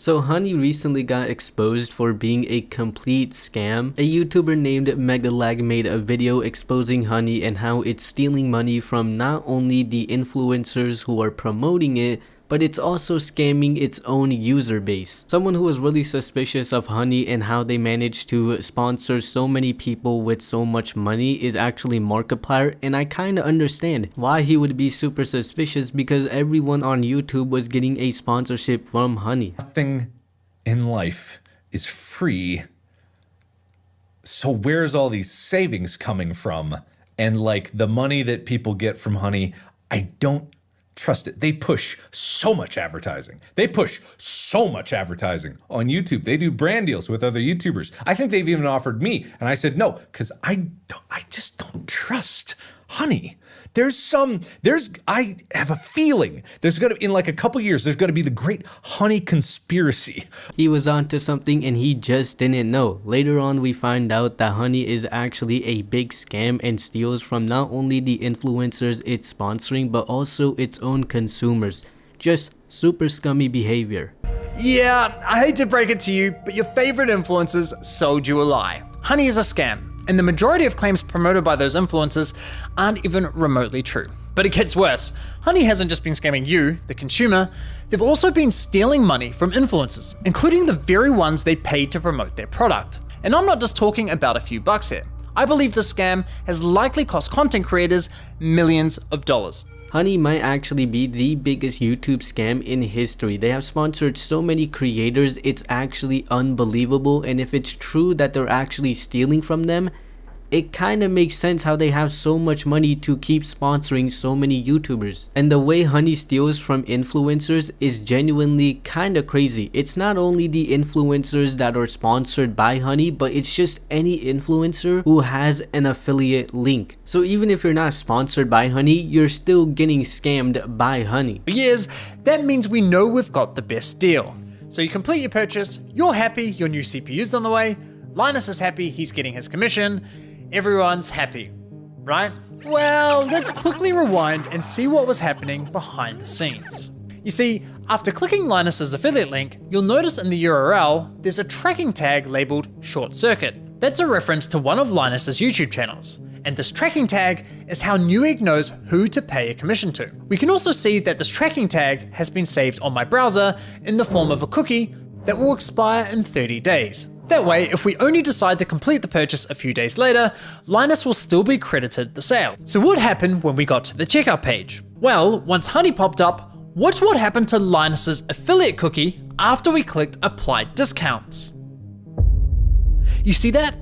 So Honey recently got exposed for being a complete scam. A YouTuber named Megalag made a video exposing Honey and how it's stealing money from not only the influencers who are promoting it, but it's also scamming its own user base. Someone who was really suspicious of Honey and how they managed to sponsor so many people with so much money is actually Markiplier, and I kinda understand why he would be super suspicious because everyone on YouTube was getting a sponsorship from Honey. Nothing in life is free. So where's all these savings coming from? And like the money that people get from Honey, I don't trust it. They push so much advertising. They push so much advertising on YouTube. They do brand deals with other YouTubers. I think they've even offered me, and I said no, because I just don't trust Honey. I have a feeling there's gonna, in like a couple years, there's gonna be the great Honey conspiracy. He was onto something and he just didn't know. Later on we find out that Honey is actually a big scam and steals from not only the influencers it's sponsoring but also its own consumers. Just super scummy behavior. Yeah, I hate to break it to you, but your favorite influencers sold you a lie. Honey is a scam, and the majority of claims promoted by those influencers aren't even remotely true. But it gets worse. Honey hasn't just been scamming you, the consumer, they've also been stealing money from influencers, including the very ones they paid to promote their product. And I'm not just talking about a few bucks here. I believe the scam has likely cost content creators millions of dollars. Honey might actually be the biggest YouTube scam in history. They have sponsored so many creators, it's actually unbelievable, and if it's true that they're actually stealing from them, it kind of makes sense how they have so much money to keep sponsoring so many YouTubers. And the way Honey steals from influencers is genuinely kind of crazy. It's not only the influencers that are sponsored by Honey, but it's just any influencer who has an affiliate link. So even if you're not sponsored by Honey, you're still getting scammed by Honey. For years, that means we know we've got the best deal. So you complete your purchase, you're happy, your new CPU's on the way, Linus is happy, he's getting his commission, everyone's happy, right? Well, let's quickly rewind and see what was happening behind the scenes. You see, after clicking Linus's affiliate link, you'll notice in the URL, there's a tracking tag labeled short circuit. That's a reference to one of Linus's YouTube channels. And this tracking tag is how Newegg knows who to pay a commission to. We can also see that this tracking tag has been saved on my browser in the form of a cookie that will expire in 30 days. That way, if we only decide to complete the purchase a few days later, Linus will still be credited the sale. So what happened when we got to the checkout page? Well, once Honey popped up, watch what happened to Linus's affiliate cookie after we clicked apply discounts. You see that?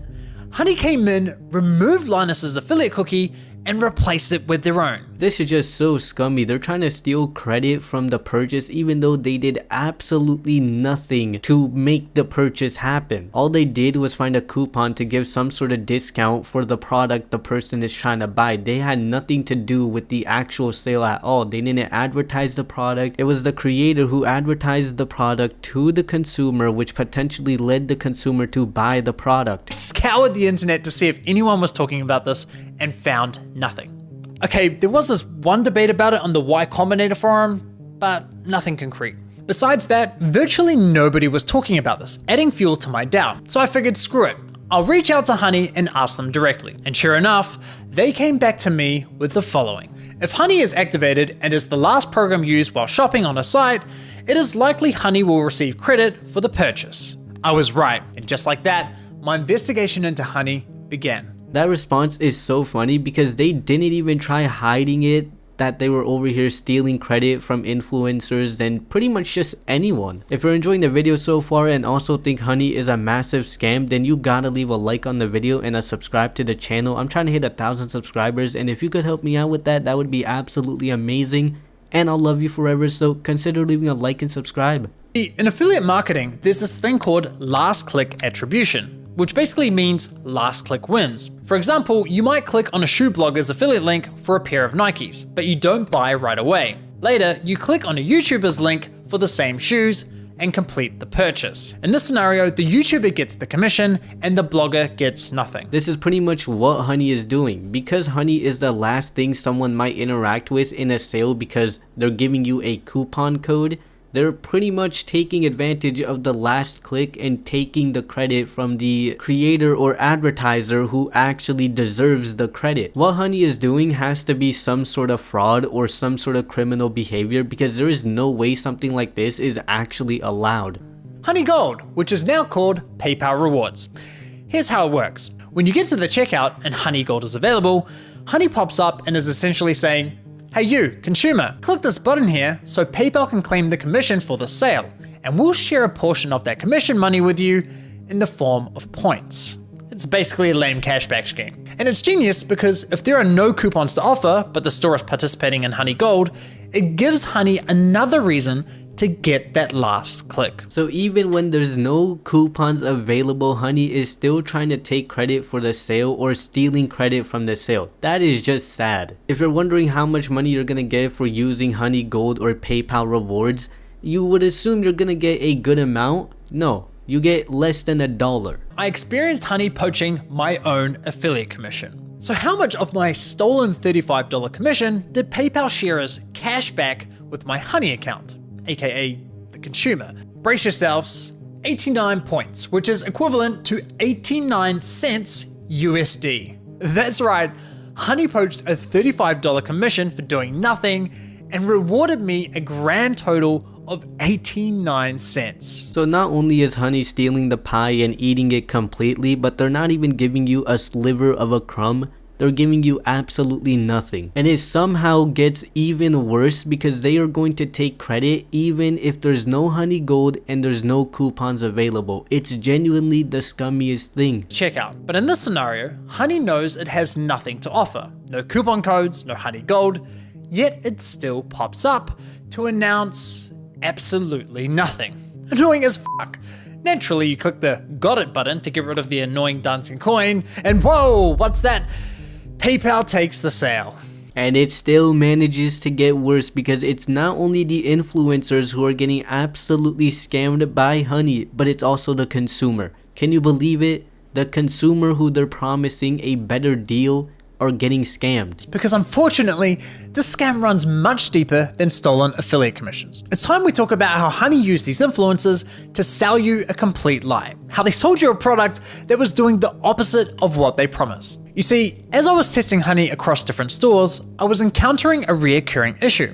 Honey came in, removed Linus's affiliate cookie, and replace it with their own. This is just so scummy. They're trying to steal credit from the purchase even though they did absolutely nothing to make the purchase happen. All they did was find a coupon to give some sort of discount for the product the person is trying to buy. They had nothing to do with the actual sale at all. They didn't advertise the product. It was the creator who advertised the product to the consumer, which potentially led the consumer to buy the product. Scoured the internet to see if anyone was talking about this and found nothing. Okay, there was this one debate about it on the Y Combinator forum, but nothing concrete. Besides that, virtually nobody was talking about this, adding fuel to my doubt. So I figured, screw it, I'll reach out to Honey and ask them directly. And sure enough, they came back to me with the following. If Honey is activated and is the last program used while shopping on a site, it is likely Honey will receive credit for the purchase. I was right, and just like that, my investigation into Honey began. That response is so funny because they didn't even try hiding it that they were over here stealing credit from influencers and pretty much just anyone. If you're enjoying the video so far and also think Honey is a massive scam, then you gotta leave a like on the video and a subscribe to the channel. I'm trying to hit 1,000 subscribers, and if you could help me out with that, that would be absolutely amazing. And I'll love you forever, so consider leaving a like and subscribe. In affiliate marketing, there's this thing called last click attribution, which basically means last click wins. For example, you might click on a shoe blogger's affiliate link for a pair of Nikes, but you don't buy right away. Later, you click on a YouTuber's link for the same shoes and complete the purchase. In this scenario, the YouTuber gets the commission and the blogger gets nothing. This is pretty much what Honey is doing. Because Honey is the last thing someone might interact with in a sale because they're giving you a coupon code, They're pretty much taking advantage of the last click and taking the credit from the creator or advertiser who actually deserves the credit. What Honey is doing has to be some sort of fraud or some sort of criminal behavior, because there is no way something like this is actually allowed. Honey Gold, which is now called PayPal Rewards. Here's how it works. When you get to the checkout and Honey Gold is available, Honey pops up and is essentially saying, "Hey you, consumer, click this button here so PayPal can claim the commission for the sale, and we'll share a portion of that commission money with you in the form of points." It's basically a lame cashback scheme. And it's genius because if there are no coupons to offer, but the store is participating in Honey Gold, it gives Honey another reason to get that last click. So even when there's no coupons available, Honey is still trying to take credit for the sale or stealing credit from the sale. That is just sad. If you're wondering how much money you're gonna get for using Honey Gold or PayPal Rewards, you would assume you're gonna get a good amount. No, you get less than $1. I experienced Honey poaching my own affiliate commission. So how much of my stolen $35 commission did PayPal share as cash back with my Honey account, aka the consumer? Brace yourselves, 89 points, which is equivalent to 89 cents USD. That's right, Honey poached a $35 commission for doing nothing and rewarded me a grand total of 89 cents. So not only is Honey stealing the pie and eating it completely, but they're not even giving you a sliver of a crumb. They're giving you absolutely nothing. And it somehow gets even worse because they are going to take credit even if there's no Honey Gold and there's no coupons available. It's genuinely the scummiest thing. Check out. But in this scenario, Honey knows it has nothing to offer. No coupon codes, no Honey Gold, yet it still pops up to announce absolutely nothing. Annoying as fuck. Naturally, you click the got it button to get rid of the annoying dancing coin, and whoa, what's that? PayPal takes the sale. And it still manages to get worse because it's not only the influencers who are getting absolutely scammed by Honey, but it's also the consumer. Can you believe it? The consumer who they're promising a better deal are getting scammed. Because unfortunately, this scam runs much deeper than stolen affiliate commissions. It's time we talk about how Honey used these influencers to sell you a complete lie. How they sold you a product that was doing the opposite of what they promised. You see, as I was testing Honey across different stores, I was encountering a reoccurring issue.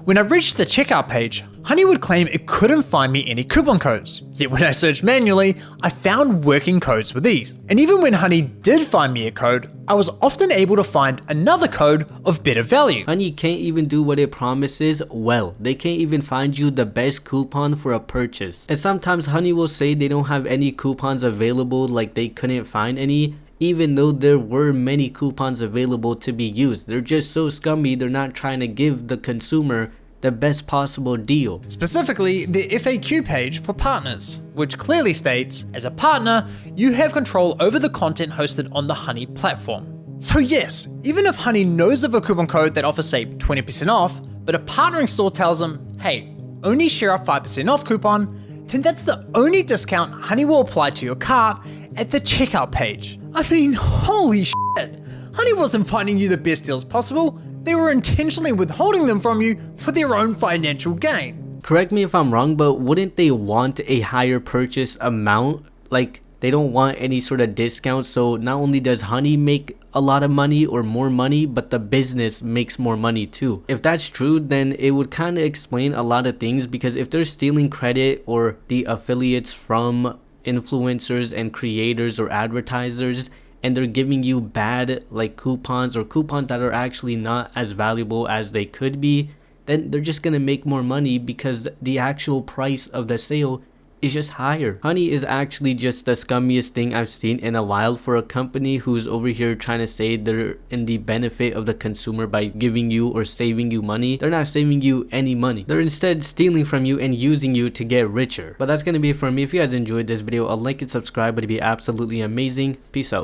When I reached the checkout page, Honey would claim it couldn't find me any coupon codes. Yet when I searched manually, I found working codes with ease. And even when Honey did find me a code, I was often able to find another code of better value. Honey can't even do what it promises well. They can't even find you the best coupon for a purchase. And sometimes Honey will say they don't have any coupons available, like they couldn't find any, even though there were many coupons available to be used. They're just so scummy, they're not trying to give the consumer the best possible deal. Specifically, the FAQ page for partners, which clearly states, as a partner, you have control over the content hosted on the Honey platform. So yes, even if Honey knows of a coupon code that offers say 20% off, but a partnering store tells them, hey, only share a 5% off coupon, then that's the only discount Honey will apply to your cart at the checkout page. I mean, holy shit. Honey wasn't finding you the best deals possible, they were intentionally withholding them from you for their own financial gain. Correct me if I'm wrong, but wouldn't they want a higher purchase amount? Like, they don't want any sort of discount, so not only does Honey make a lot of money or more money, but the business makes more money too. If that's true, then it would kind of explain a lot of things, because if they're stealing credit or the affiliates from influencers and creators or advertisers, and they're giving you bad like coupons or coupons that are actually not as valuable as they could be, then they're just gonna make more money because the actual price of the sale is just higher. Honey is actually just the scummiest thing I've seen in a while for a company who's over here trying to say they're in the benefit of the consumer by giving you or saving you money. They're not saving you any money. They're instead stealing from you and using you to get richer. But that's gonna be it for me. If you guys enjoyed this video, a like and subscribe would be absolutely amazing. Peace out.